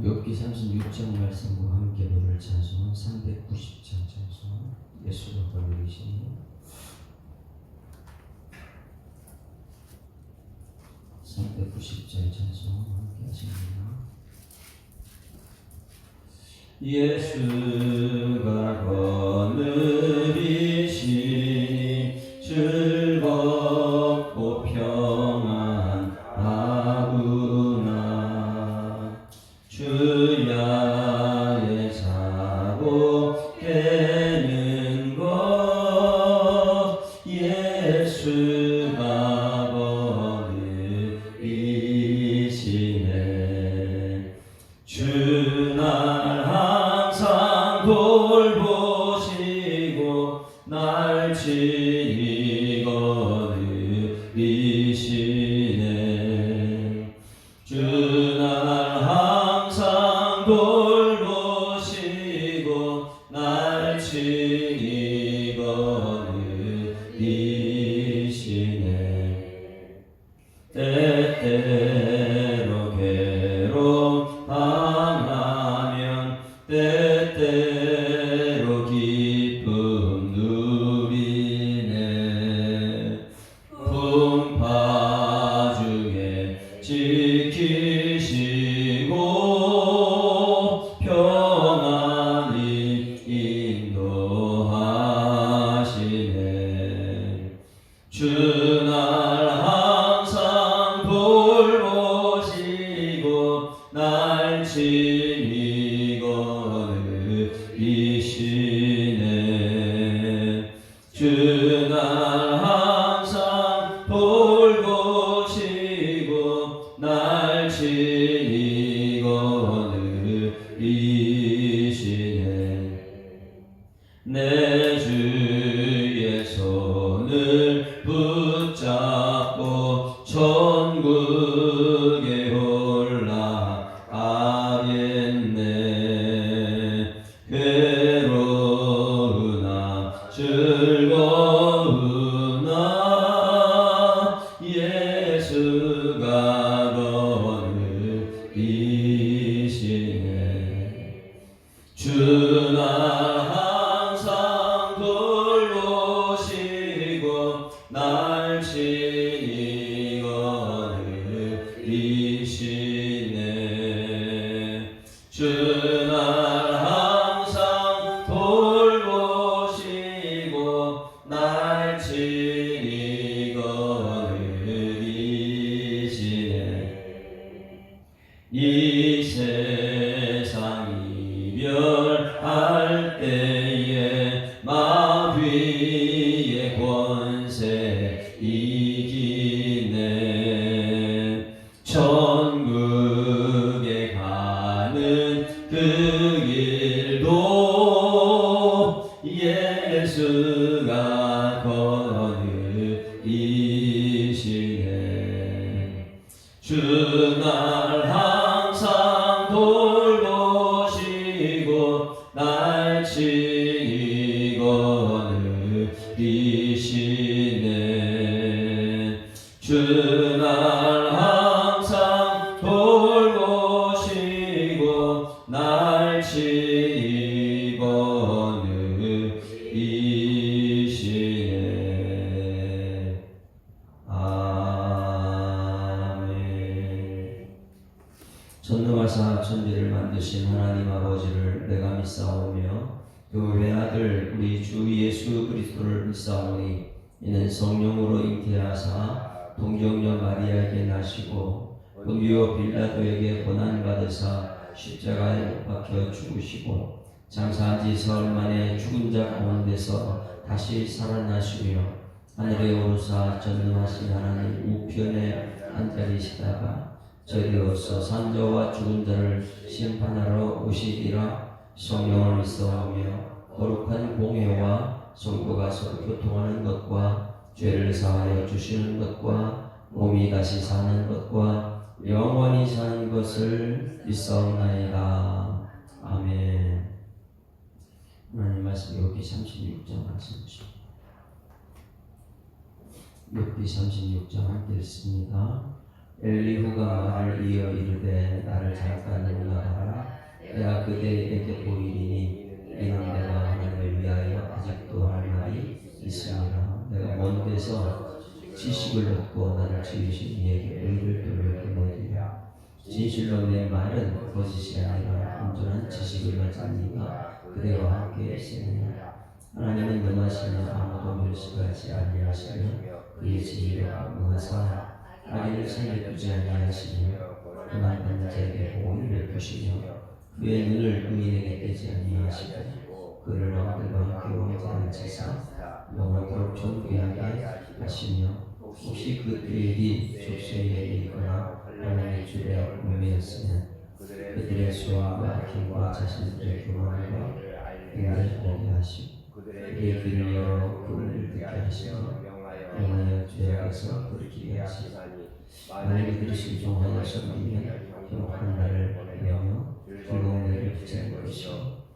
욥기 36장 말씀과 함께 부를 찬송 390장 찬송 예수가 부르시니 390장 찬송 함께 하십니다. 예수가 거느리시니 즐겁고 평안하구나. 주야의 사고 깨는 것 예수가 거느리시네. 주날 항상 돌보시고 날 친히 거느리시네. 주날 항상 돌보시고 날 친히 거느리시네. 때때로 괴로움 당하면 때때로 기쁨 누리네. 풍파 중에 지키시고 평안히 인도하시네. 주날 항상 돌보시고 날 친히 거느리시네. 주날 항상 돌보시고 날 친히 거느리시네. 내 주의 손을 붙잡고 천국에 올라가겠네. 괴로우나 즐거우나 예수가 거느리시네. 주날 항상 돌보시고 날 친히 거느리시네. 주날 항상 돌보시고 날 친히 거느리시네. 이 세상 이별할 때에 마귀의 권세 이기네. 천국에 가는 그 길도 예수가 거느리시네. 주날 항상 돌보시고 날 친히 거느리시네. 주날 항상 돌보시고 날 친히 거느리시네. 아멘. 전능하사 천지를 만드신 하나님 아버지를 내가 믿사오며 그 외아들 우리 주 예수 그리스도를 믿사오니 이는 성령으로 잉태하사 동정녀 마리아에게 나시고 본디오 빌라도에게 고난받으사 십자가에 못 박혀 죽으시고 장사한 지 사흘 만에 죽은 자 가운데서 다시 살아나시며 하늘에 오르사 전능하신 하나님 우편에 앉아계시다가 저리로서 산자와 죽은 자를 심판하러 오시리라. 성령을 믿사오며 거룩한 공회와 성도가 서로 교통하는 것과 죄를 사하여 주시는 것과 몸이 다시 사는 것과 영원히 사는 것을 믿사옵나이다. 아멘. 하나님 말씀 욥기 36장 말씀이십니다. 욥기 36장 함께 읽습니다. 엘리후가 말을 이어 이르되 나를 잠깐 용납하라. 내가 그대에게 보이리니 이는 내가 하나님을 위하여 아직도 할 말이 있으니라. 내가 먼 데서 지식을 얻고 나를 지으신 이에게 의를 돌려보내리라. 진실로 내 말은 거짓이 아니라 온전한 지식을 가진 이가 그대와 함께 있으니라. 하나님은 영하시며 아무도 멸시하지 아니하시며 그의 지혜로 강구하사 악인을 살려 두지 아니하시며 그만 받는 자에게 보호를 베푸시며 그의 눈을 의인에게 떼지 아니하시고 그를 왕들과 함께 왕자를 치사 영원토록 존귀하게 하시며 혹시 그들이 족쇄에 있거나 하나님의 줄에 얽매였으면 그들의 소원과 힘과 자신들의 교만과 행을 알게 하시고 그의 귀를 열어 그를 듣게 하시며 영하여 죄악에서 돌이키게 하시니 만일 그들이 순종하여 섬기면 행복한 날을 보내며 즐거운 일을 붙이는 것이요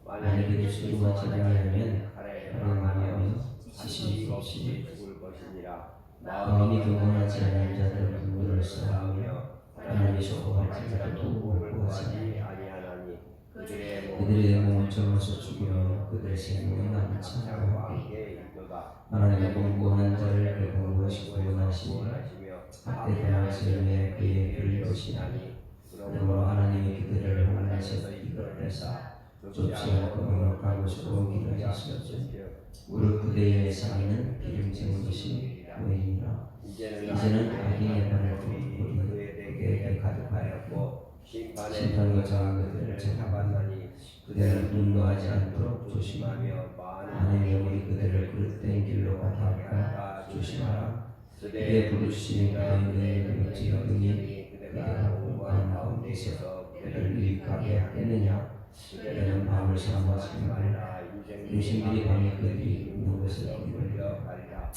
만일 그들이 순종하지 아니하면 가련하며 지식이 없이 죽을 것이니라. 마음이 경건하지 않은 자들은 분노를 쌓으며 하나님이 소고할 자들도 구하지 아니하나니 그들의 몸을 젊어서 죽으며 그들의 생명이 남지 않게 하나님의 공부한 자를 그 공부하시고 구원하시며 학대 당하시며 그의 글을 것이나니 그러므로 하나님이 그들을 하나님에서 이끌어내사 좁지 않고 넉넉하고 좋은 길을 하시었죠. 무릎 그대의 상의는 기름진 것이 보이니라. 이제는 악인의 발을 두고 그에게 가득하였고 심판과 정한 그들을 잡았나니 그들은 분노하지 않도록 조심하며 만일 영이 그들을 그릇된 길로 가게 할까 조심하라. 그의 부르짖음이 그의 눈을 찌르니 그대가 공부하는 가운데서 그들을 유익하게 하겠느냐. 그들은 밤을 삼아지 말라. 유신들이 밤에 그들이 있는 곳을 돌려 가리라.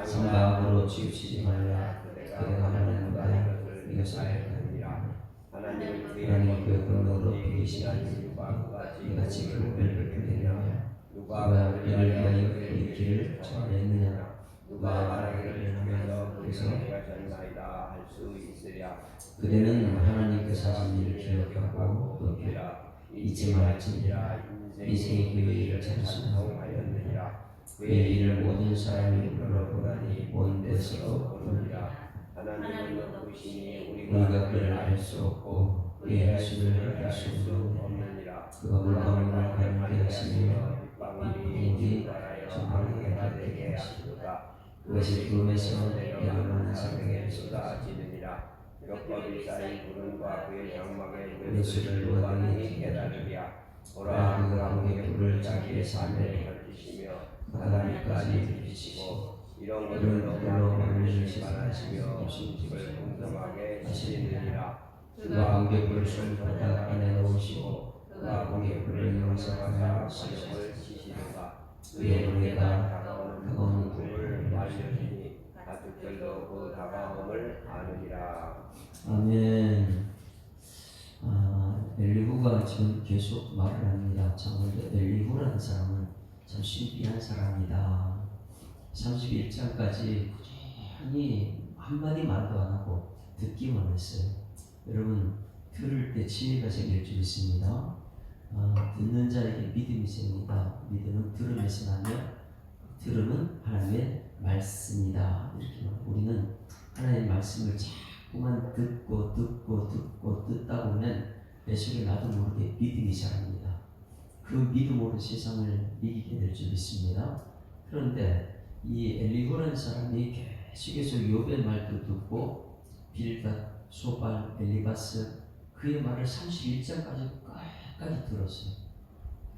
상가함으로 치우치지 말라. 그대가 하나님보다 이것을 알느니라. 하나님 그의 분노로 비기시나니 네가 지금 그를 베푸느냐. 누가 그를 위하여 그의 길을 정하였느냐. 누가 하나님을 위하여 그에서 할수 있으랴. 그대는 하나님께서 하신 일을 기억하고 또 잊지 말지니라. 인생의 그의 일을 찬송하였느니라. 그의 일을 모든 사람이 불러보라니 먼 데서도 부르리라. 하나님은 높으시니 우리가 그를 알 수 없고 그의 말씀을 알 수 없느니라. 그가 물방울을 가르게 하시며 빗방울이 전방에 되게 하시도다. 그것이 구름에서 내려오는 상대에 쏟아지느니라. 벽법이 쌓인 구름과 그의 장막에 예수를 보았더니 깨달으랴. 보라 그 왕의 불을 자기의 삶에 펼치시며 바다위까지 비치고 이런 것들로 만민을 심판하시며 심집을 공정하게 하시느니라. 그가 왕의 손 바닥 안에 넣으시고 그가 왕의 불을 영성하여 시력을 치시는가. 그의 무게가 다가오는 불을 말려주니 가축들도 그 다가옴을 아느니라. 아멘. 엘리후가 지금 계속 말을 합니다. 참 엘리후라는 사람은 참 신비한 사람이다. 31장까지 꾸준히 한마디 말도 안 하고 듣기만 했어요. 여러분 들을 때 지혜가 생길 줄 있습니다. 듣는 자에게 믿음이 생깁니다. 믿음은 들음에서 나며 들음은 하나님의 말씀이다. 이렇게 우리는 하나님의 말씀을 자꾸만 듣고 듣다 보면 내 속에 나도 모르게 믿음이 자랍니다. 그 믿음으로 세상을 이기게 될 줄 믿습니다. 그런데 이 엘리후라는 사람이 계속해서 욥의 말도 듣고 빌닷, 소발, 엘리바스 그의 말을 31장까지 끝까지 들었어요.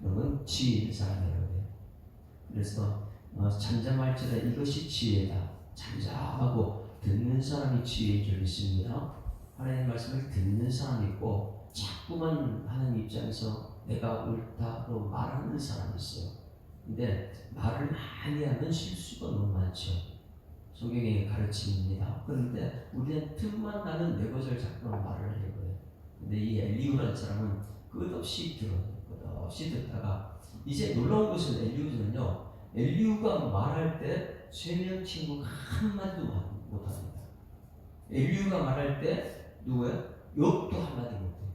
그러면 지혜 있는 사람이라고 해요. 그래서 잠잠할지라 이것이 지혜다. 잠잠하고 듣는 사람이 지혜인 줄 믿습니다. 하나님의 말씀을 듣는 사람이 있고 자꾸만 하나님 입장에서 내가 옳다로 말하는 사람이 있어요. 근데 말을 많이 하면 실수가 너무 많죠. 성경의 가르침입니다. 그런데 우리는 틈만 나면 내 것을 자꾸만 말을 하려고 해요. 근데 이 엘리후라는 사람은 끝없이 들어요. 끝없이 듣다가 이제 놀라운 것은 엘리후가 말할 때 세 명 친구가 한마디도 못합니다. 엘리후가 말할 때 누구예요? 욥도 한마디 못해요.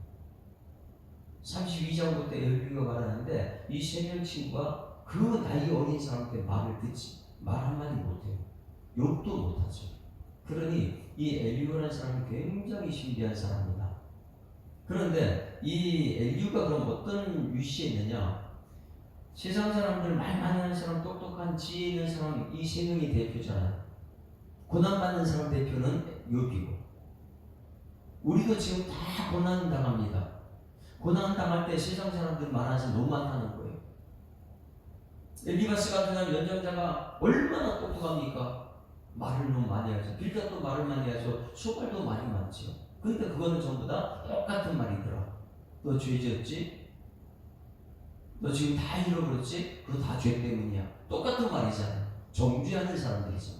32장부터 엘리후가 말하는데 이 세 명 친구가 그 나이 어린 사람한테 말을 듣지 말 한마디 못해요. 욕도 못하죠. 그러니 이 엘리후라는 사람은 굉장히 신비한 사람이다. 그런데 이 엘리후가 그럼 어떤 위치에 있느냐? 세상 사람들, 말 많이 하는 사람, 똑똑한 지혜 있는 사람, 이 세 명이 대표잖아요. 고난받는 사람 대표는 욥이고, 우리도 지금 다 고난 당합니다. 고난 당할 때 세상 사람들 말하지 너무 많다는 거예요. 엘리바스 같은 연장자가 얼마나 똑똑합니까? 말을 너무 많이 하죠. 빌닷도 말을 많이 하죠. 소발도 말이 많죠. 근데 그거는 전부 다 똑같은 말이더라. 너 죄 지었지? 너 지금 다 잃어버렸지? 그거 다 죄 때문이야. 똑같은 말이잖아. 정죄하는 사람들이죠.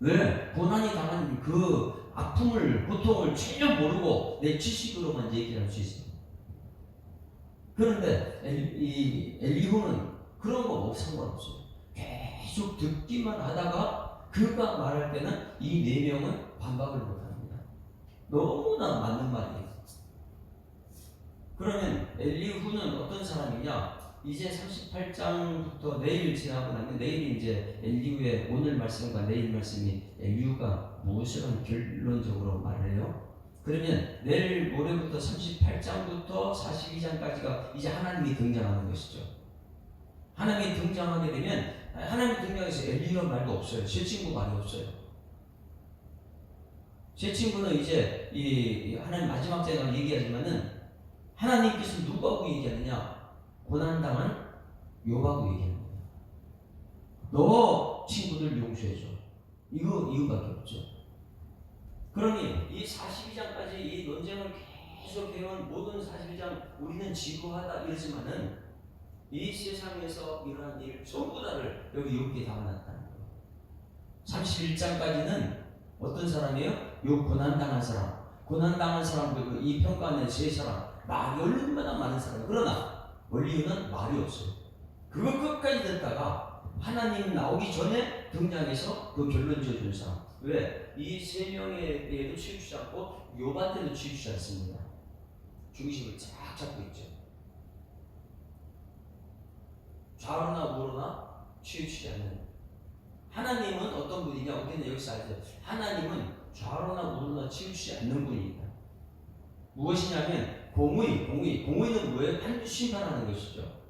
왜? 고난이 당한 그 아픔을, 고통을 전혀 모르고 내 지식으로만 얘기할 수 있어요. 그런데 이 엘리후는 그런 거 상관없어요. 계속 듣기만 하다가 그가 말할 때는 이 네 명은 반박을 못합니다. 너무나 맞는 말이에요. 그러면 엘리후는 어떤 사람이냐? 이제 38장부터 내일 지나고 나면 내일 이제 엘리후의 오늘 말씀과 내일 말씀이 엘리후가 무엇을 결론적으로 말해요? 그러면 내일 모레부터 38장부터 42장까지가 이제 하나님이 등장하는 것이죠. 하나님이 등장하게 되면 하나님이 등장해서 엘리후란 말도 없어요. 제 친구 말이 없어요. 제 친구는 이제 이 하나님 마지막 장을 얘기하지만은 하나님께서 누구하고 얘기하느냐? 고난당한 욥하고 얘기합니다. 너 친구들 용서해줘. 이거밖에 없죠. 그러니 이 42장까지 이 논쟁을 계속 해온 모든 42장 우리는 지루하다 이러지만은 이 세상에서 일어난 일 전부 다를 여기 욥기에 담아놨다는 거예요. 31장까지는 어떤 사람이에요? 욥 고난당한 사람. 고난당한 사람들 이 평가하는 세 사람. 말이 얼마나 많은 사람. 그러나 엘리후는 말이 없어요. 그거 끝까지 듣다가 하나님 나오기 전에 등장해서 그 결론 지어준 사람. 왜? 이 세 명에 대해도 치우치지 않고 욥한테도 치우치지 않습니다. 중심을 쫙 잡고 있죠. 좌로나 우로나 치우치지 않는. 하나님은 어떤 분이냐? 우리는 여기서 알죠. 하나님은 좌로나 우로나 치우치지 않는 분입니다. 무엇이냐면 공의는 뭐예요? 반드시 심판하는 것이죠.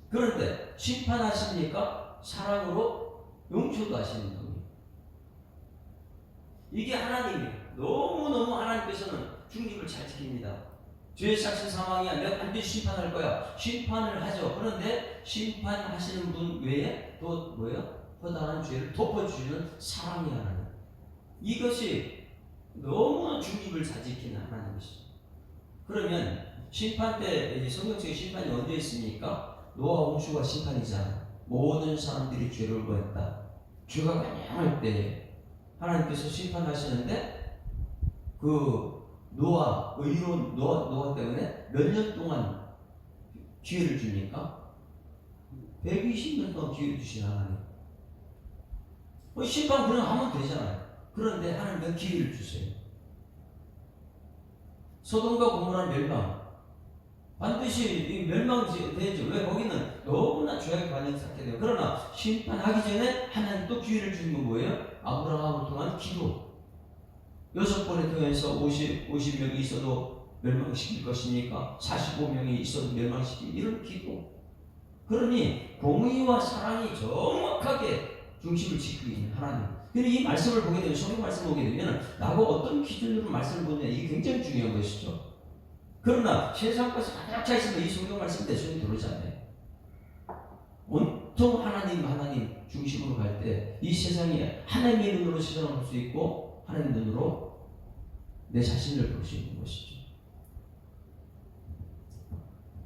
그런데 심판하십니까? 사랑으로 용서도 하시는 분이에요. 이게 하나님이에요. 너무너무 하나님께서는 중립을 잘 지킵니다. 죄의 삭신 상황이야. 내가 반드시 심판할 거야. 심판을 하죠. 그런데 심판하시는 분 외에 또 뭐예요? 허다한 죄를 덮어주시는 사랑이 하나님. 이것이 너무 중립을 잘 지키는 하나님이시죠. 그러면 심판 때 성경책에 심판이 언제 있습니까? 노아 홍수가 심판이잖아. 모든 사람들이 죄를 범했다. 죄가 가량할 때 하나님께서 심판하시는데 그 노아 의로운 노아 때문에 몇 년 동안 기회를 줍니까? 120년 동안 기회를 주신 하나님. 심판 그냥 하면 되잖아요. 그런데 하나님은 기회를 주세요. 소돔과 고모라 멸망. 반드시 멸망되죠. 왜? 거기는 너무나 죄악의 반응이 삭제돼요. 그러나 심판하기 전에 하나님 또 기회를 주는 건 뭐예요? 아브라함을 통한 기도. 6번에 통해서 50명이 있어도 멸망시킬 것입니까? 45명이 있어도 멸망시킬 이런 기도. 그러니 공의와 사랑이 정확하게 중심을 지키고 있는 하나님. 근데 이 말씀을 보게 되면, 성경 말씀을 보게 되면 나하고 어떤 기준으로 말씀을 보느냐, 이게 굉장히 중요한 것이죠. 그러나 세상 것이 가득 차 있으면 이 성경 말씀 내 손에 들어오지 않아요. 온통 하나님 중심으로 갈 때 이 세상에 하나님의 눈으로 시선을 볼 수 있고 하나님 눈으로 내 자신을 볼 수 있는 것이죠.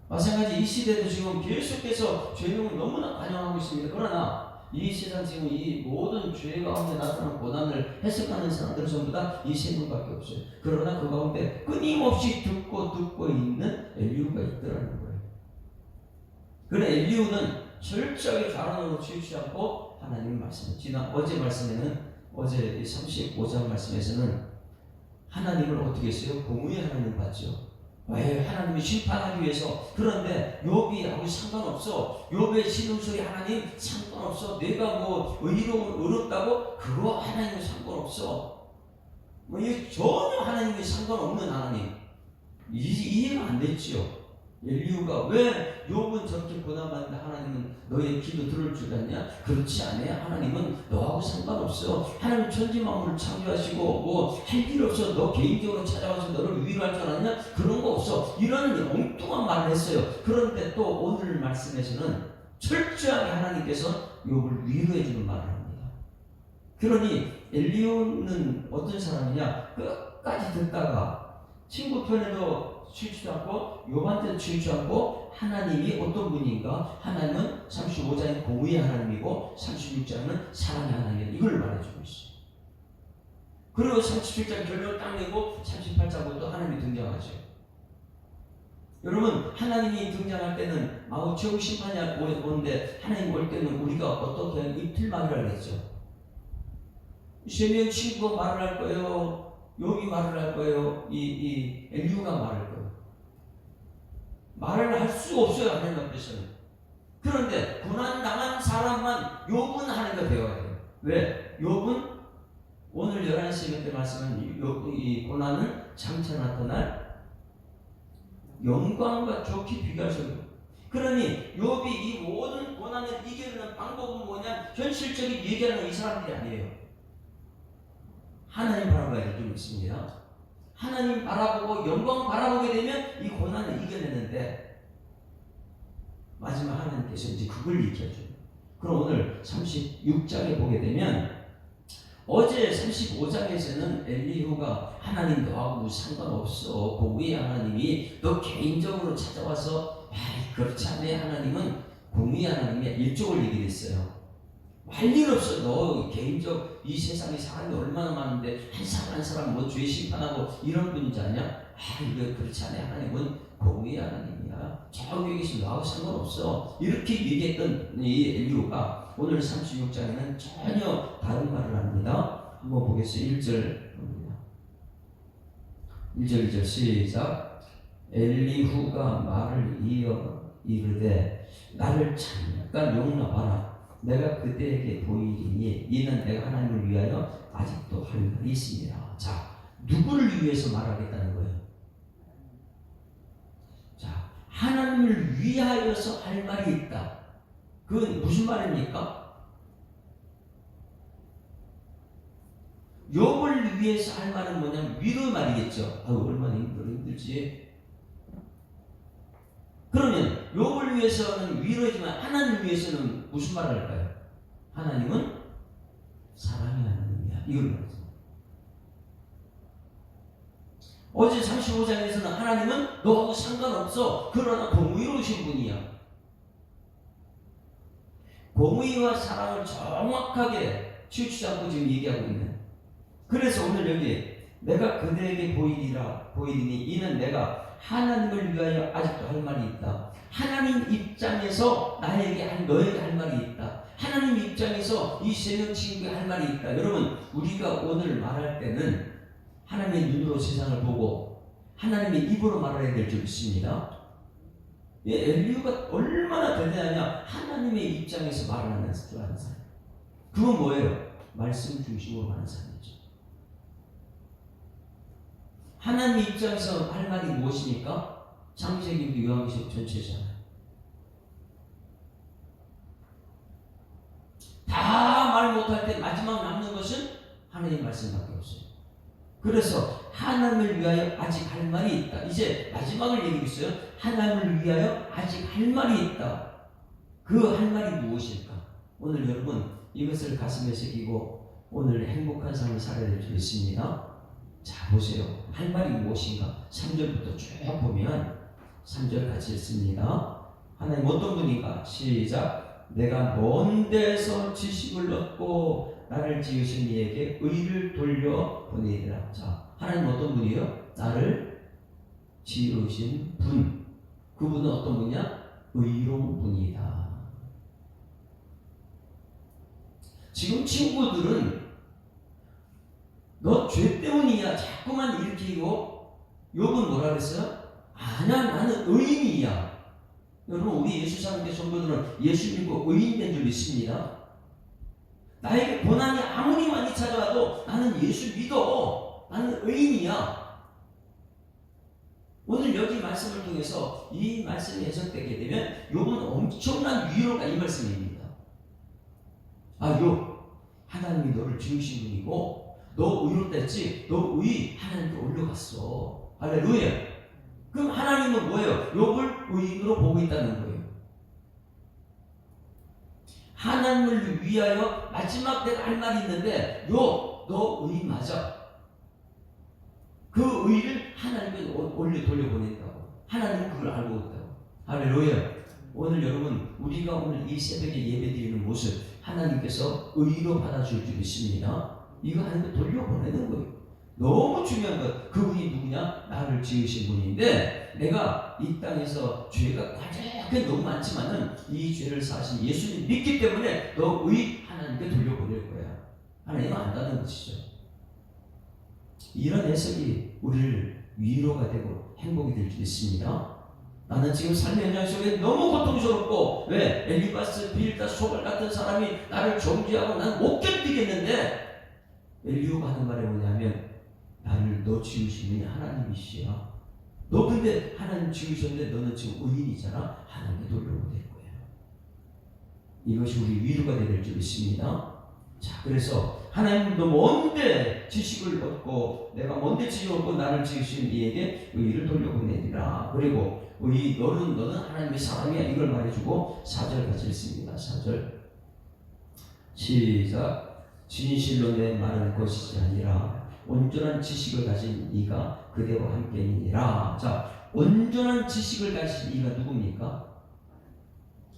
마찬가지 이 시대도 지금 계속해서 죄명을 너무나 관영하고 있습니다. 그러나 이 세상 지금 이 모든 죄 가운데 나타나는 고난을 해석하는 사람들은 전부 다 이 세 명밖에 없어요. 그러나 그 가운데 끊임없이 듣고 있는 엘리후가 있더라는 거예요. 그러나 엘리후는 철저하게 좌론으로 치우치지 않고 하나님의 말씀. 어제 말씀에는 어제 35장 말씀에서는 하나님을 어떻게 했어요? 공의의 하나님을 봤죠. 왜 하나님이 심판하기 위해서. 그런데 욥이하고 상관없어. 욥의 신음소리 하나님 상관없어. 내가 뭐 의롭다고 그거 하나님은 상관없어. 뭐 이게 전혀 하나님이 상관없는 하나님. 이해가 안 됐지요. 엘리후가 왜 욥은 저렇게 고난받는데 하나님은 너의 기도 들을 줄 알았냐? 그렇지 않아요. 하나님은 너하고 상관없어. 하나님 천지만물을 창조하시고 뭐 할 일 없어. 너 개인적으로 찾아와서 너를 위로할 줄 알았냐? 그런 거 없어. 이런 엉뚱한 말을 했어요. 그런데 또 오늘 말씀에서는 철저하게 하나님께서 욥을 위로해 주는 말을 합니다. 그러니 엘리후는 어떤 사람이냐? 끝까지 듣다가 친구 편에도 치우치지 않고 욥한테도 치우치지 않고 하나님이 어떤 분인가? 하나님은 35장은 공의의 하나님이고 36장은 사랑의 하나님이다. 이걸 말해주고 있어요. 그리고 37장 결론을 딱 내고 38장부터 하나님이 등장하죠. 여러분 하나님이 등장할 때는 최후 심판이 오는데 하나님 올 때는 우리가 어떻게 이틀 말을 하겠죠. 세 명 친구가 말을 할 거예요. 욥이 말을 할 거예요. 이 엘리후가 말할 거예요. 말을 할 수가 없어요. 하나님 앞에서는. 그런데 고난당한 사람만 욥은 하나님과 배워야 돼요. 왜? 욥은 오늘 11시 때 말씀은 이 고난은 장차 나타날 영광과 좋게 비교할 수 없어요. 그러니 욥이 이 모든 고난을 이겨내는 방법은 뭐냐? 현실적인 얘기하는 이 사람들이 아니에요. 하나님 바라봐야 좀 있습니다. 하나님 바라보고 영광 바라보게 되면 이 고난을 이겨내는데 마지막 하나님께서 이제 그걸 익혀줘요. 그럼 오늘 36장에 보게 되면 어제 35장에서는 엘리후가 하나님 너하고 상관없어. 공의의 하나님이 너 개인적으로 찾아와서 그렇지 않네. 하나님은 공의의 하나님이야. 일쪽을 얘기했어요. 할 일 없어. 너 개인적 이 세상에 사람이 얼마나 많은데 한 사람 한 사람 뭐 죄 심판하고 이런 분인지 아냐? 이거 그렇지 않아. 하나님은 공의의 하나님이야. 저기 계신 너하고 상관없어. 이렇게 얘기했던 이 엘리후가 오늘 36장에는 전혀 다른 말을 합니다. 한번 보겠어요. 1절 봅니다. 1절 2절 시작. 엘리후가 말을 이어 이르되 나를 잠깐 용납하라. 내가 그대에게 보이리니 이는 내가 하나님을 위하여 아직도 할 말이 있습니다. 자, 누구를 위해서 말하겠다는 거예요? 자, 하나님을 위하여서 할 말이 있다. 그건 무슨 말입니까? 욥을 위해서 할 말은 뭐냐면 위로의 말이겠죠. 얼마나 힘들지. 그러면 욥을 위해서는 위로이지만 하나님을 위해서는 무슨 말을 할까요? 하나님은 사랑의 하나님이야. 이걸 말하죠. 어제 35장에서는 하나님은 너하고 상관없어. 그러나 공의로우신 분이야. 공의와 사랑을 정확하게 치우치지 않고 지금 얘기하고 있는. 그래서 오늘 여기 내가 그대에게 보이리니 이는 내가 하나님을 위하여 아직도 할 말이 있다. 하나님 입장에서 너에게 할 말이 있다. 하나님 입장에서 이 세 명 친구에게 할 말이 있다. 여러분 우리가 오늘 말할 때는 하나님의 눈으로 세상을 보고 하나님의 입으로 말해야 될 줄 믿습니다. 엘리후가 얼마나 대단하냐. 하나님의 입장에서 말을 하는 사람. 그건 뭐예요? 말씀 중심으로 하는 사람이죠. 하나님 입장에서 할 말이 무엇입니까? 창세기부터 요한계시록 전체잖아요. 다 말 못할 때 마지막 남는 것은 하나님 말씀밖에 없어요. 그래서 하나님을 위하여 아직 할 말이 있다. 이제 마지막을 얘기하고 있어요. 하나님을 위하여 아직 할 말이 있다. 그 할 말이 무엇일까? 오늘 여러분 이것을 가슴에 새기고 오늘 행복한 삶을 살아야 될 줄 믿습니다. 자 보세요. 할 말이 무엇인가? 3절부터 쭉 보면 3절 같이 읽습니다. 하나님 어떤 분인가? 시작. 내가 먼 데서 지식을 얻고 나를 지으신 이에게 의를 돌려 보내리라. 자, 하나님 어떤 분이에요? 나를 지으신 분. 그분은 어떤 분이냐? 의로운 분이다. 지금 친구들은 너 죄 때문이야 자꾸만 일으키고 욥은 뭐라 그랬어요? 아니야, 나는 의인이야. 여러분, 우리 예수 사람들 성도들은 예수 믿고 의인된 줄 믿습니다. 나에게 고난이 아무리 많이 찾아와도 나는 예수 믿어. 나는 의인이야. 오늘 여기 말씀을 통해서 이 말씀이 해석되게 되면 욥은 엄청난 위로가 이 말씀입니다. 욥, 하나님이 너를 지으신 분이고 너 의롭다 했지? 너 의 하나님께 올려갔어. 할렐루야. 그럼 하나님은 뭐예요? 욥을 의인으로 보고 있다는 거예요. 하나님을 위하여 마지막 내가 할 말이 있는데 너 의인 맞아. 그 의를 하나님께 돌려보낸다고. 하나님은 그걸 알고 있다고. 할렐루야. 오늘 여러분, 우리가 오늘 이 새벽에 예배드리는 모습 하나님께서 의로 받아줄 줄 믿습니다. 이거 하나님께 돌려보내는 거예요. 너무 중요한 것. 그분이 누구냐? 나를 지으신 분인데 내가 이 땅에서 죄가 가득히 너무 많지만은 이 죄를 사신 예수님 믿기 때문에 너의 하나님께 돌려보낼 거야. 하나님은 안다는 것이죠. 이런 해석이 우리를 위로가 되고 행복이 될 줄 있습니다. 나는 지금 삶의 현장 속에 너무 고통스럽고 왜? 엘리바스, 빌닷, 소발 같은 사람이 나를 정죄하고 난 못 견디겠는데 엘리후가 하는 말이 뭐냐면 나를 너 지으신 분이 하나님이시야. 너 근데 하나님 지으셨는데 너는 지금 의인이잖아. 하나님께 돌려보낼 거야. 이것이 우리 위로가 될 줄 믿습니다. 자, 그래서 하나님은 너 뭔데 지식을 얻고 내가 뭔데 지식을 얻고 나를 지으신 이에게 의를 돌려보내리라. 그리고 너는 하나님의 사람이야. 이걸 말해주고 4절 같이 읽습니다. 4절 시작. 진실로 내 말은 것이지 아니라 온전한 지식을 가진 이가 그대와 함께이니라. 자, 온전한 지식을 가진 이가 누굽니까?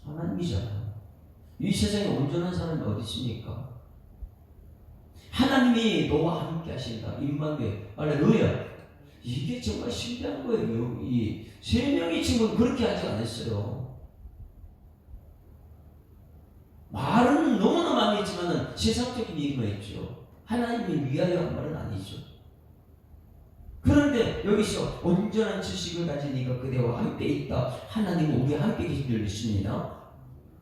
하나님이잖아요. 이 세상에 온전한 사람이 어디 있습니까? 하나님이 너와 함께 하신다. 임마누엘. 할렐루야. 이게 정말 신기한 거예요. 이 세 명의 친구는 그렇게 하지 않았어요. 말은 너무나 많이 했지만은 세상적인 얘기만 했죠. 하나님을 위하여 한 말은 아니죠. 그런데 여기서 온전한 지식을 가진 이가 그대와 함께 있다. 하나님은 우리와 함께 계신 줄 믿습니다.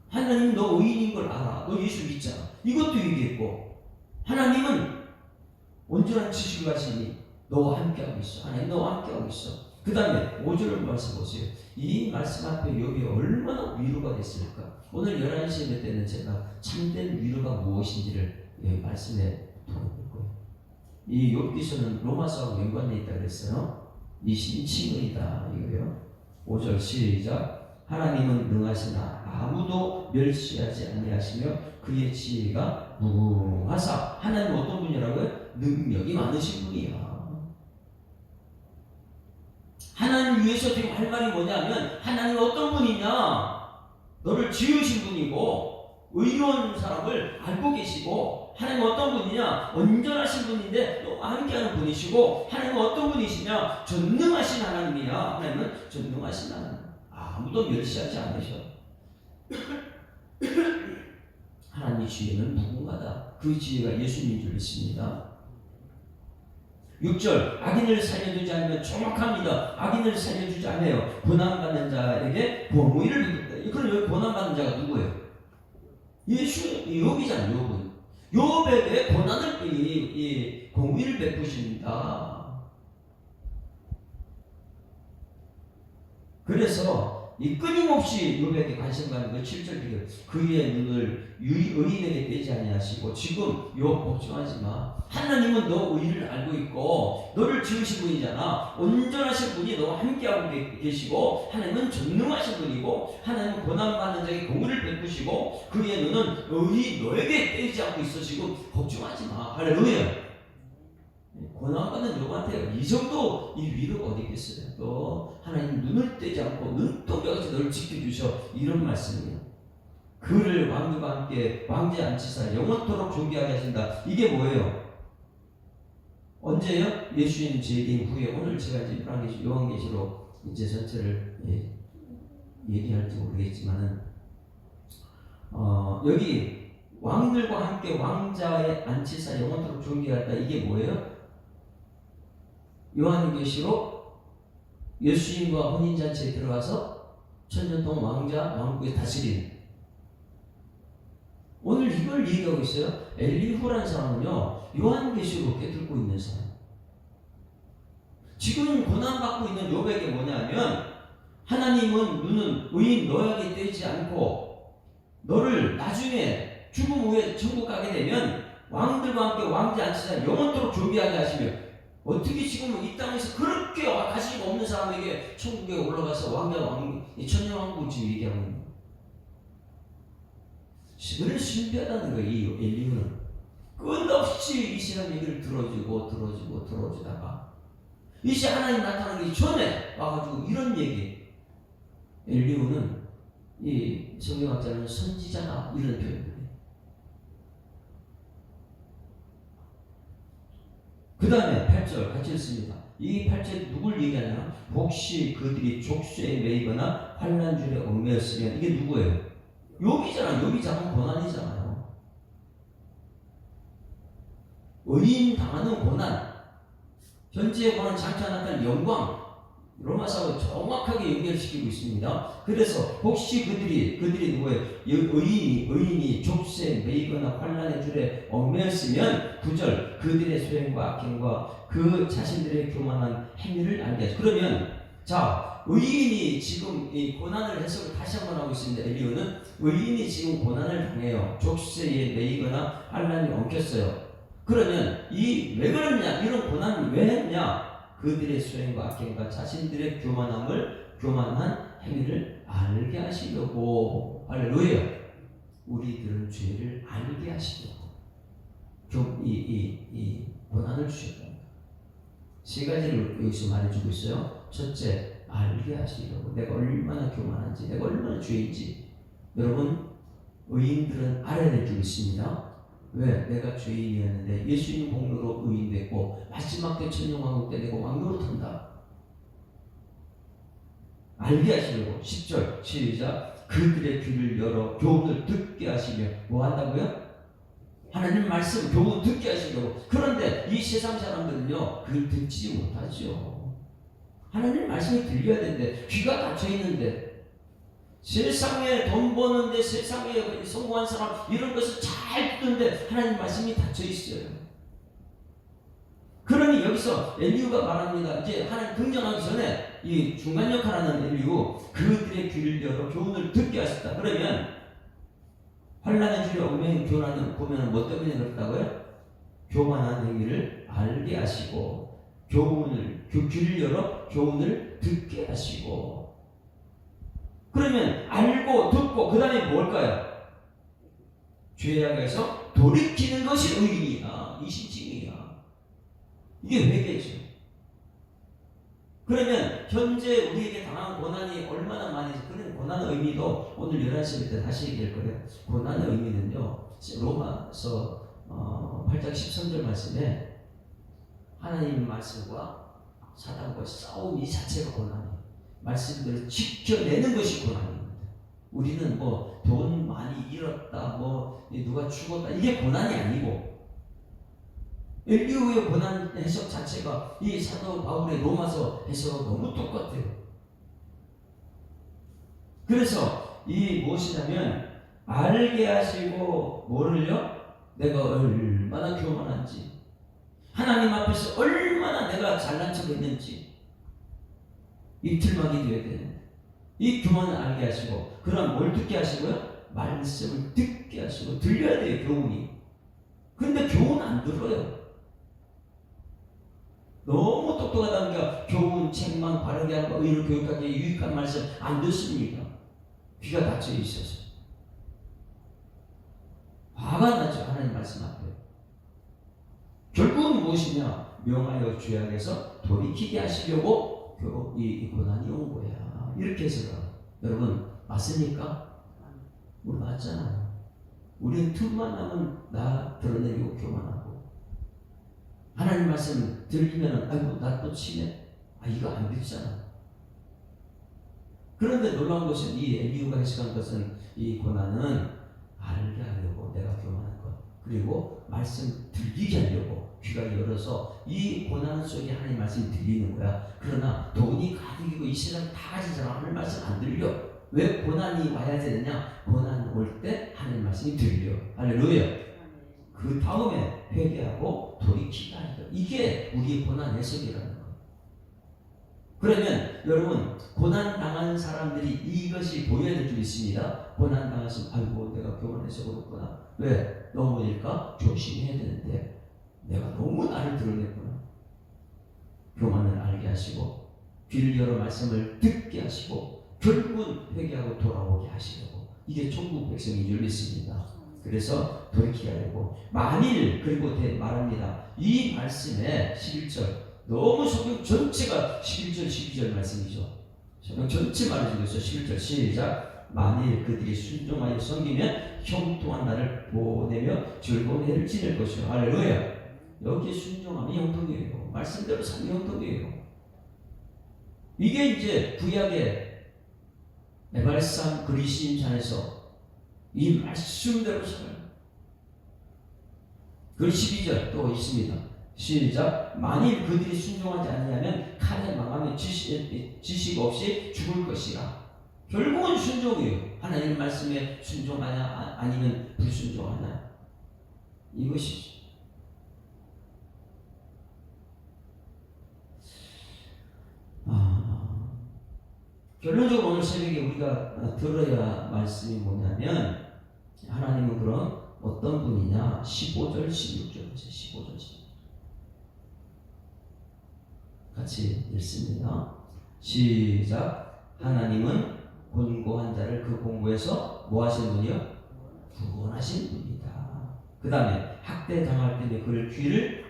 하나님 너 의인인 걸 알아. 너 예수 믿잖아. 이것도 얘기했고 하나님은 온전한 지식을 가지니 너와 함께하고 있어. 하나님 너와 함께하고 있어. 그 다음에 5절을 말씀 보세요. 이 말씀 앞에 욥이 얼마나 위로가 됐을까. 오늘 11시에 몇 때는 제가 참된 위로가 무엇인지를 말씀에 통해볼 거예요. 이 욥기서는 로마서하고 연관되어 있다고 그랬어요. 이 신칭의다 이거예요. 5절 시작. 하나님은 능하시나 아무도 멸시하지 아니하시며 그의 지혜가 무궁하사. 하나님은 어떤 분이라고요? 능력이 많으신 분이야. 하나님 위해서 지금 할 말이 뭐냐면 하나님은 어떤 분이냐? 너를 지으신 분이고 의로운 사람을 알고 계시고 하나님은 어떤 분이냐? 온전하신 분인데 또 함께하는 분이시고 하나님은 어떤 분이시냐? 전능하신 하나님이야. 하나님은 전능하신 하나님. 아무도 멸시하지 않으셔. 하나님의 지혜는 무궁하다. 그 지혜가 예수님인 줄 믿습니다. 6절 악인을 살려주지 않으면 정확합니다. 악인을 살려주지 않아요. 고난받는 자에게 공의를 베푼다. 그럼 여기 고난받는 자가 누구예요? 예수, 욥이잖아요. 욥에게 고난을 공의를 베푸신다. 그래서 이 끊임없이 욥에게 관심 가는 거 7절 그의 눈을 의인에게 떼지 아니하시고 지금 욥 걱정하지 마. 하나님은 너 의를 알고 있고 너를 지으신 분이잖아. 온전하신 분이 너와 함께하고 계시고 하나님은 전능하신 분이고 하나님은 고난받는 자에게 공의를 베푸시고 그의 눈은 의인 너에게 떼지 않고 있어. 지금 걱정하지 마. 할렐루야. 고난받는 욥한테 이 정도 이 위로가 어디 있겠어요? 또 하나님 눈을 떼지 않고 눈동자같이 너를 지켜주셔. 이런 말씀이에요. 그를 왕과 함께 왕제 앉히사 영원토록 존귀하게 하신다. 이게 뭐예요? 언제요? 예수님 재림 후에. 오늘 제가 이제 요한계시록 이제 전체를 얘기할지 모르겠지만은 여기 왕들과 함께 왕자에 앉히사 영원토록 존귀하다. 이게 뭐예요? 요한계시록 예수님과 혼인잔치에 들어가서 천년 동안 왕국에 다스린, 오늘 이걸 얘기하고 있어요. 엘리후라는 사람은요, 요한계시록 깨뚫고 있는 사람. 지금 고난받고 있는 욥에게 뭐냐면, 하나님은 눈은 의인 너에게 떼지 않고 너를 나중에 죽음 후에 천국 가게 되면 왕들과 함께 왕자앉히자 영원토록 존귀하게 하시며, 어떻게 지금 이 땅에서 그렇게 가시가 없는 사람에게 천국에 올라가서 천년왕국을 지금 얘기하고 있는 거예요. 그래서 신비하다는 거예요. 이 엘리후는 끝없이 이 사람 얘기를 들어주다가 이제 하나님 나타나기 전에 와가지고 이런 얘기. 엘리후는 이 성경학자는 선지자다 이런 표현을 해요. 그 다음에 8절 같이 읽습니다. 이 8절 누굴 얘기하냐? 혹시 그들이 족쇄에 매이거나 환난줄에 얽매였으면, 이게 누구예요? 욥이잖아. 욥이 당한 고난이잖아요. 의인 당하는 고난, 현재의 고난, 장차 나타날 영광, 로마서가 정확하게 연결시키고 있습니다. 그래서 혹시 그들이 누구예요? 의인이 족쇄에 매이거나 환난의 줄에 얽매였으면 9절 그들의 소행과 악행과 그 자신들의 교만한 행위를 알게 하죠. 그러면 자, 의인이 지금 이 고난을 해석을 다시 한번 하고 있습니다. 엘리후는 의인이 지금 고난을 당해요. 족쇄에 매이거나 환난이 엉켰어요. 그러면 왜 그러냐? 이런 고난을 왜 했냐? 그들의 수행과 악행과 자신들의 교만한 행위를 알게 하시려고. 할렐루야. 우리들은 죄를 알게 하시려고 이 고난을 주셨다. 세 가지를 여기서 말해주고 있어요. 첫째, 알게 하시려고. 내가 얼마나 교만한지, 내가 얼마나 죄인지. 여러분, 의인들은 알아내주고 있습니다. 왜? 내가 죄인이었는데 예수님 공로로 의인됐고 마지막 때 천년왕국 때 내가 왕노릇한다. 알게 하시려고. 10절 시작. 그들의 귀를 열어 교훈을 듣게 하시며 뭐 한다고요? 하나님 말씀 교훈 듣게 하시려고. 그런데 이 세상 사람들은요, 그걸 듣지 못하죠. 하나님 말씀이 들려야 되는데 귀가 닫혀 있는데, 세상에 돈 버는데, 세상에 성공한 사람 이런 것을 잘 듣는데 하나님 말씀이 닫혀 있어요. 그러니 여기서 엘리후가 말합니다. 이제 하나님 등장하기 전에 이 중간 역할하는 엘리후, 그들의 귀를 열어 교훈을 듣게 하셨다. 그러면 환난의 줄에 얽매인 교훈하는 보면 뭐 때문에 그렇다고요? 교만한 행위를 알게 하시고, 귀를 열어 교훈을 듣게 하시고. 그러면 알고 듣고 그 다음에 뭘까요? 죄악에서 돌이키는 것이 의인이야. 이신칭이야. 이게 회개죠. 그러면 현재 우리에게 당한 고난이 얼마나 많은지, 그런 고난의 의미도 오늘 11시 때 다시 얘기할 거예요. 고난의 의미는요, 로마서 8장 13절 말씀에 하나님 말씀과 사단과 싸움 이 자체가 고난이에요. 말씀들을 지켜내는 것이 고난입니다. 우리는 뭐 돈 많이 잃었다, 뭐 누가 죽었다, 이게 고난이 아니고, 엘리후의 고난 해석 자체가 이 사도 바울의 로마서 해석과 너무 똑같아요. 그래서 이 무엇이냐면, 알게 하시고 뭐를요? 내가 얼마나 교만한지, 하나님 앞에서 얼마나 내가 잘난 척했는지 이틀만이 되어야 되는데, 이 교만을 알게 하시고, 그럼 뭘 듣게 하시고요? 말씀을 듣게 하시고. 들려야 돼요, 교훈이. 근데 교훈 안 들어요. 너무 똑똑하다니까 교훈, 책만 바르게 하고 의를 교육하기 유익한 말씀 안 듣습니다. 귀가 닫혀 있어서. 화가 나죠, 하나님 말씀 앞에. 결국은 무엇이냐? 명하여 죄악에서 돌이키게 하시려고 이 고난이 온 거야. 이렇게 해서 여러분 맞습니까? 우리 맞잖아요. 우리는 틈만 나면 나 드러내리고 교만하고, 하나님 말씀 들리면 아이고 나 또 치네, 이거 안 듣잖아. 그런데 놀라운 것은 이 엘리후가 해석한 것은, 이 고난은 알게 하려고, 내가 교만한 것, 그리고 말씀 들리게 하려고, 귀가 열어서 이 고난 속에 하나님 말씀이 들리는 거야. 그러나 돈이 가득이고 이 세상 다 가진 사람 하나님 말씀 안 들려. 왜 고난이 와야 되느냐? 고난 올 때 하나님 말씀이 들려. 할렐루야. 그 다음에 회개하고 돌이키라. 이게 우리의 고난 해석이라는 거예요. 그러면 여러분, 고난 당한 사람들이 이것이 보여야 될 줄 있습니다. 고난 당했으면 아이고 내가 교만해서 그렇구나. 왜? 너무일까? 조심해야 되는데 내가 너무 나를 드러냈구나. 교만을 알게 하시고 귀를 열어 말씀을 듣게 하시고 결국은 회개하고 돌아오게 하시려고. 이게 천국 백성인 줄 믿습니다. 그래서 돌이키려고. 만일, 그리고 말합니다. 이 말씀에 11절, 너무 성경 전체가 11절 12절 말씀이죠. 성경 전체 말해주고 있어요. 11절 시작. 만일 그들이 순종하여 섬기면 형통한 날을 보내며 즐거운 해를 지낼 것이요. 할렐루야. 여기에 순종하면 형통이에요. 말씀대로 살면 형통이에요. 이게 이제 구약의 에발산 그리스인 산에서 이 말씀대로 살아요. 그리고 12절 또 있습니다. 시작. 만일 그들이 순종하지 않으면 칼에 망하며 지식 없이 죽을 것이라. 결국은 순종이에요. 하나님 말씀에 순종하냐 아니면 불순종하냐. 이것이죠. 결론적으로 오늘 새벽에 우리가 들어야 말씀이 뭐냐면, 하나님은 그럼 어떤 분이냐? 15절 16절 15절 16절 같이 읽습니다. 시작. 하나님은 곤고한 자를 그 공고에서 뭐 하신 분이요? 구원하신 분이다. 그 다음에 학대 당할 때는 그를 귀를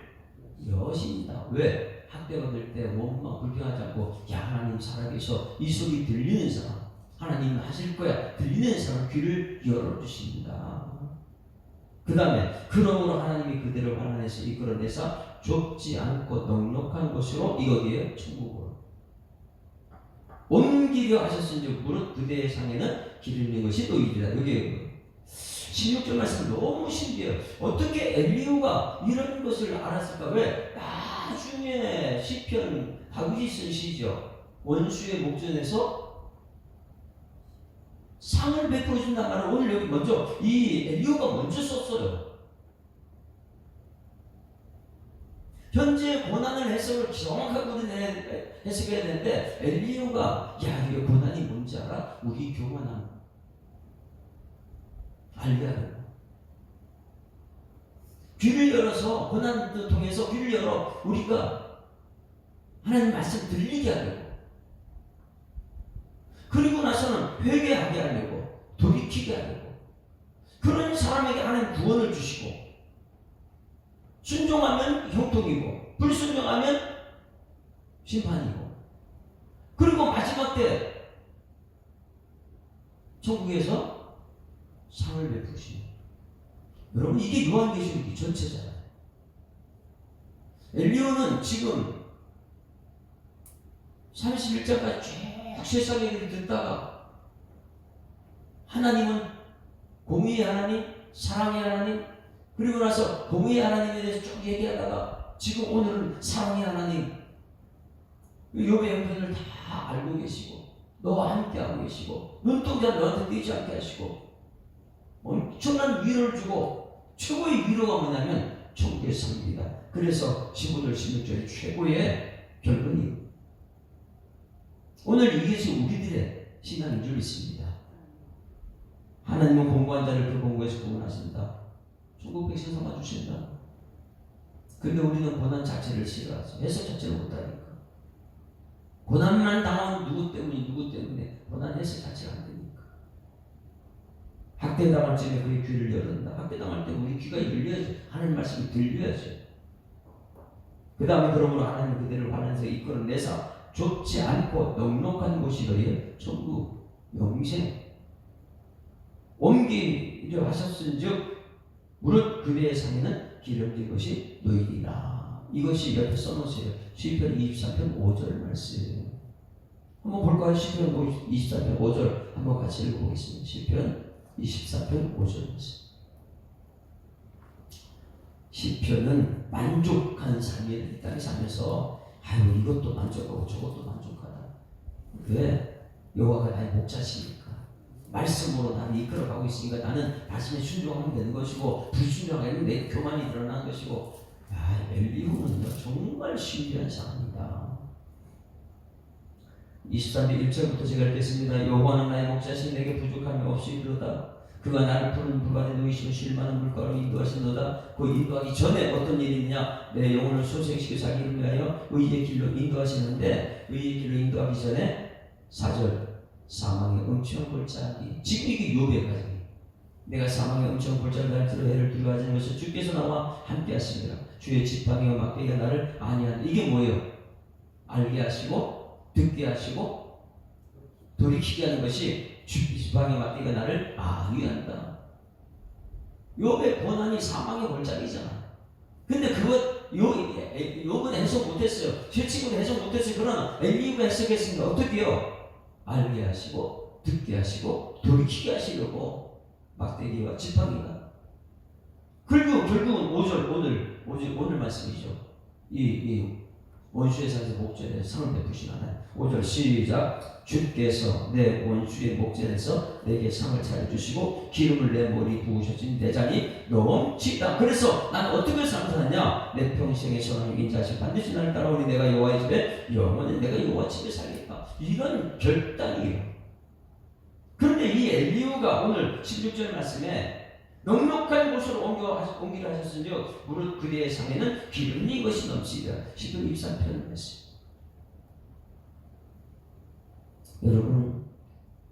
여십니다. 왜? 학대받을 때 원망 불평하지 않고, 야 하나님 살아계셔, 이 소리 들리는 사람, 하나님 하실 거야, 들리는 사람 귀를 열어주십니다. 그 다음에 그러므로 하나님이 그대로 환난에서 이끌어내사 좁지 않고 넉넉한 곳으로, 이거기에 천국으로 옮기려 하셨은즉 무릇 그대의 상에는 기름진 것이 노이리라. 여기에 16절 말씀 너무 신기해요. 어떻게 엘리후가 이런 것을 알았을까? 왜? 나중에 시편 다윗이 쓴 시죠. 원수의 목전에서 상을 베풀어 준단 말을 오늘 여기 먼저 이 엘리후가 먼저 썼어요. 현재 고난을 해석을 정확하게 해석해야 되는데, 엘리후가 야 이게 고난이 뭔지 알아? 우리 교만함 알게 하는. 귀를 열어서, 고난을 통해서 귀를 열어 우리가 하나님 말씀 들리게 하려고, 그리고 나서는 회개하게 하려고, 돌이키게 하려고. 그런 사람에게 하나님 구원을 주시고, 순종하면 형통이고 불순종하면 심판이고, 그리고 마지막 때 천국에서 상을 베푸시는. 여러분, 이게 요한계시록 전체잖아요. 엘리야는 지금 31장까지 쭉 세상 얘기를 듣다가, 하나님은 공의의 하나님, 사랑의 하나님, 그리고 나서 공의의 하나님에 대해서 쭉 얘기하다가 지금 오늘은 사랑의 하나님, 욥의 형편을 다 알고 계시고 너와 함께하고 계시고 눈동자 너한테 띄지 않게 하시고 엄청난 위로를 주고, 최고의 위로가 뭐냐면 천국의 삶입니다. 그래서 15절 16절이 최고의 결론이, 오늘 이것이 우리들의 신앙인 줄 믿습니다. 하나님은 공고한 자를 그 공고에서 구원하신다. 천국 백성 삼아주신다. 그런데 우리는 고난 자체를 싫어하죠. 해석 자체를 못하니까. 고난만 당하면 누구 때문에 고난 해석 자체가 안 되니까. 학대당할 때에 그의 귀를 열었다. 학대당할 때 우리 귀가 열려야죠. 하나님 말씀이 들려야죠. 그 다음에 그러므로 하나님 그대를 환난에서 이끌어내사 좁지 않고 넉넉한 곳이 너희의 천국 영생 옮기려 하셨은즉 무릇 그대의 상에는 기름진 것이 너희리라. 이것이 옆에 써놓으세요. 시편 23편 5절 말씀 한번 볼까요? 시편 24편 5절 한번 같이 읽어보겠습니다. 시편 24편 5절 말씀. 시편은 만족한 삶을 이 땅에 살면서 아유 이것도 만족하고 저것도 만족하다. 왜? 여호와가 나의 목자시니까 말씀으로 나를 이끌어가고 있으니까 나는 말씀에 순종하면 되는 것이고 불순종하면 내 교만이 드러나는 것이고. 엘리후는요 정말 신비한 사람입니다. 23절 1절부터 제가 읽겠습니다. 여호와는 나의 목자시니 내게 부족함이 없이 이르다. 그가 나를 푸른 물가에 누이시고 쉴 만한 물가로 인도하시노다. 그 인도하기 전에 어떤 일이 있냐? 내 영혼을 소생시켜 자기를 위하여 의의 길로 인도하시는데, 의의 길로 인도하기 전에 4절 사망의 엄청 골짜기. 지금 이게 욥의 가정이에요. 내가 사망의 엄청 골짜기 날 들어 해를 두려워하지 않는 것은 주께서 나와 함께 하시니라. 주의 지팡이와 막대기가 나를 안위한다. 이게 뭐예요? 알게 하시고 듣게 하시고 돌이키게 하는 것이 지팡이 막대기가 나를 안위한다. 욥의 고난이 사망의 골짜기잖아. 근데 그것 욥은 해석 못했어요. 제 친구는 해석 못했어요. 그러나 엘리후가 해석했으니까 어떻게 해요? 알게 하시고 듣게 하시고 돌이키게 하시려고 막대기와 지팡이가. 결국은 5절 오늘 말씀이죠. 이 원수의 상에서 목전에 상을 베푸신 하나님. 5절 시작. 주께서 내 원수의 목전에서 내게 상을 차려주시고 기름을 내 머리 부으셨으니 내 잔이 넘치다. 그래서 나는 어떻게 살았느냐? 내 평생의 선한 인자식 반드시 나를 따라오니 내가 여호와의 집에 영원히 내가 여호와 집에 살겠다. 이건 결단이에요. 그런데 이 엘리후가 오늘 16절 말씀에 넉넉한 곳으로 옮기라 하셨은즉 무릇 그대의 상에는 기름이 것이 넘치리라. 시편 23편을 했어요. 여러분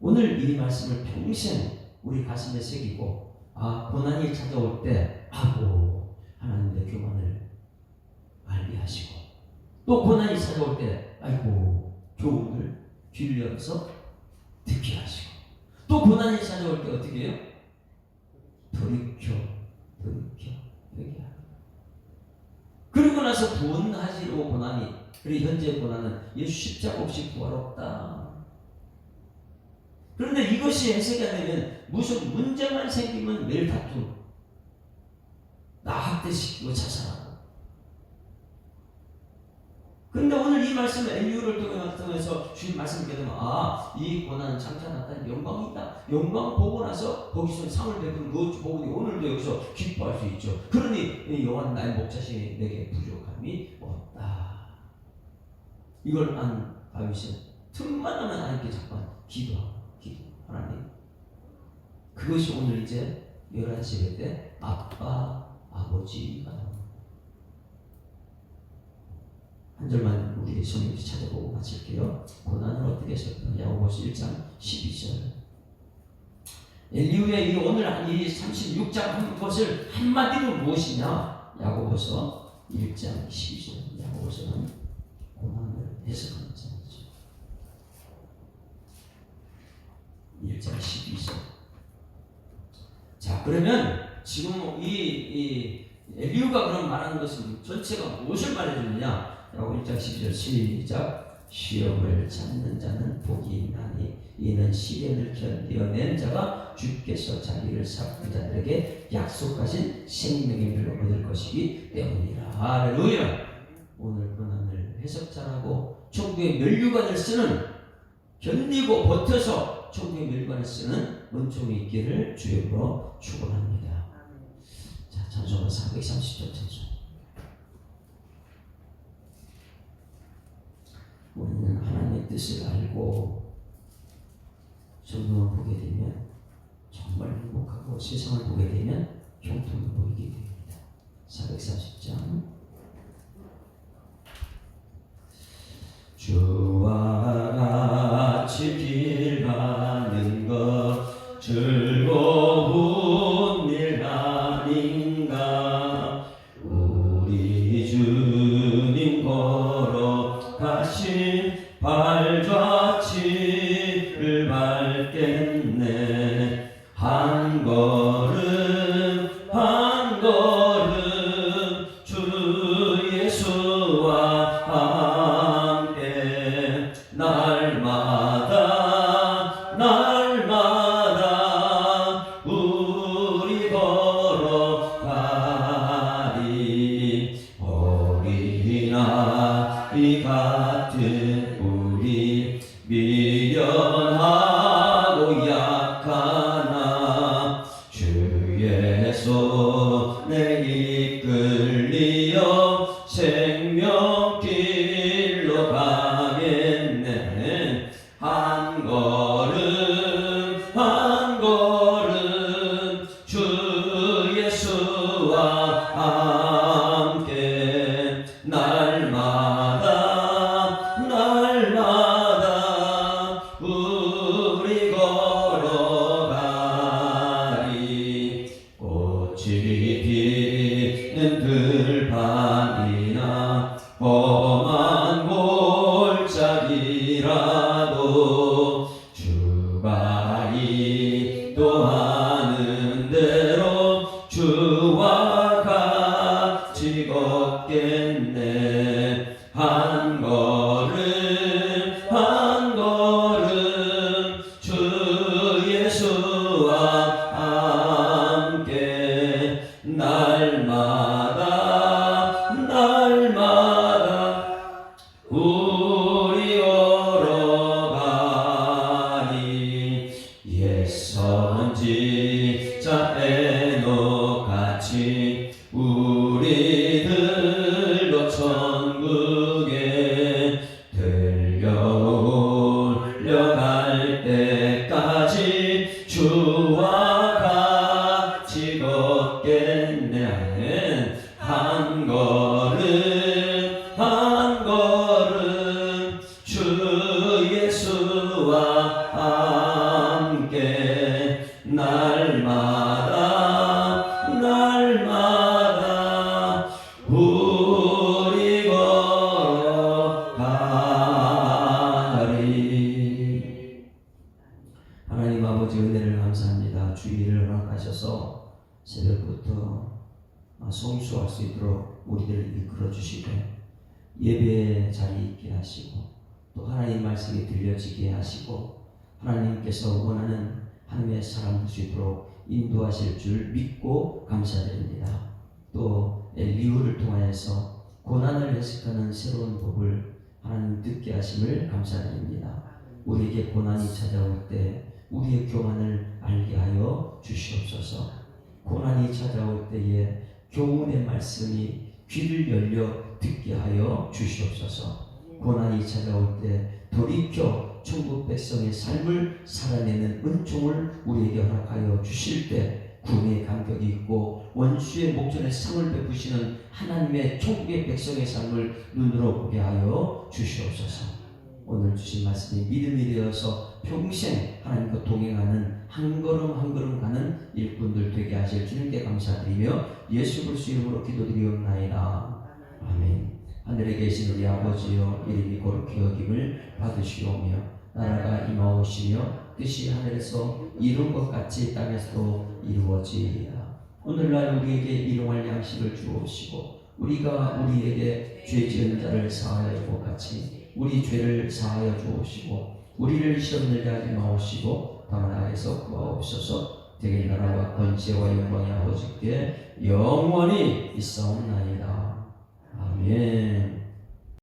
오늘 이 말씀을 평생 우리 가슴에 새기고 고난이 찾아올 때 하나님 내 교만을 알게 하시고 또 고난이 찾아올 때 교훈을 귀를 열어서 듣게 하시고 또 고난이 찾아올 때 어떻게 해요? 돌이켜 회개하라. 그리고 나서 구원하시려고 고난이, 그리고 현재 고난은 예수 십자가 없이 부활 없다. 그런데 이것이 해석이 안 되면 무슨 문제만 생기면 매일 다툼, 나 학대시키고 자살하고. 그런데 오늘 이 말씀을 엘리후를 통해서 주님 말씀을 듣게 되면 이 고난은 장차 나타난 영광이다. 영광 보고 나서 거기서 상을 베푸는 그 보고 오늘도 여기서 기뻐할 수 있죠. 그러니 여호와는 나의 목자시니 내게 부족함이 없다. 이걸 안 다윗은 틈만 나면 하나님께 잠깐 기도 하나님. 그것이 오늘 이제 11시 때 아버지가 나옵니다. 한 절만 우리 성경에서 찾아보고 마칠게요. 고난을 어떻게 해석하냐? 야고보서 1장 12절. 엘리후의 이 오늘 이 36장 한 것을 한마디로 무엇이냐? 야고보서 1장 12절. 야고보서는 고난을 해석하는 장이죠. 1장 12절. 자, 그러면 지금 이 엘리후가 그런 말하는 것은 전체가 무엇을 말해주느냐? 야고보 1장 12절 시작. 시험을 찾는 자는 복이 있나니 이는 시련을 견뎌낸 자가 주께서 자기를 삭은 자들에게 약속하신 생명의 별로 얻을 것이기 때문이라. 할렐루야. 오늘 고난을 해석 잘하고 천국의 면류관을 쓰는, 견디고 버텨서 천국의 면류관을 쓰는 은총이 있기를 주님으로 축원합니다. 자, 찬송가 430절 찬송. 우리는 하나님의 뜻을 알고 성경을 보게 되면 정말 행복하고 세상을 보게 되면 형통이 보이게 됩니다. 430장. 주와 같이 길 가는 것 즐거운 일 아닌가. 우리 주님 걸어가신 발자취를 밟겠네. 한 걸음 한 걸음 주 예수와 함께 날마다 우리 걸어가리. 한 걸음 한 걸음 주 예수와 함께 날마다 날마다 우리 걸어가리. 꽃이 피는 들판이나 험한 골짜기라도 주가 인도하는 대로 주와 같이 걷겠네. 한 걸음 한 걸음 주 예수와 함께 날마다 날마다 우리 걸어가니. 옛 선지자 에녹같이 우리들도 천국에 들려올려갈 때까지 주와 같이 걷겠네. 한 걸음 한 걸음 주 예수와 함께 날마다 날마다 우리 걸어가리. 하나님 아버지, 은혜를 감사합니다. 주일을 허락하셔서 새벽부터 성수할 수 있도록 우리들을 이끌어 주시고 예배의 자리에 있게 하시고 또 하나님 말씀이 들려지게 하시고 하나님께서 원하는 하나님의 사람 될 수 있도록 인도하실 줄 믿고 감사드립니다. 또 엘리후를 통하여서 고난을 해석하는 새로운 법을 하나님 듣게 하심을 감사드립니다. 우리에게 고난이 찾아올 때 우리의 교만을 알게 하여 주시옵소서. 고난이 찾아올 때에 교훈의 말씀이 귀를 열려 듣게 하여 주시옵소서. 고난이 찾아올 때 돌이켜 천국 백성의 삶을 살아내는 은총을 우리에게 허락하여 주실 때 구원의 감격이 있고 원수의 목전에 상을 베푸시는 하나님의 천국의 백성의 삶을 눈으로 보게 하여 주시옵소서. 오늘 주신 말씀이 믿음이 되어서 평생 하나님과 동행하는 한 걸음 한 걸음 가는 일꾼들 되게 하실 주님께 감사드리며 예수 그리스도의 이름으로 기도드리옵나이다. 아멘. 하늘에 계신 우리 아버지여, 이름이 거룩히 여김을 받으시오며 나라가 임하오시며 뜻이 하늘에서 이룬 것 같이 땅에서도 이루어지리이다. 오늘날 우리에게 일용할 양식을 주옵시고 우리가 우리에게 죄 지은 자를 사하여 주 같이 우리 죄를 사하여 주옵시고 우리를 시험 들게 하지 마옵시고 다만 악에서 구하옵소서. 되게 나라와 권세와 영광이 아버지께 영원히 있사옵나이다. 아멘.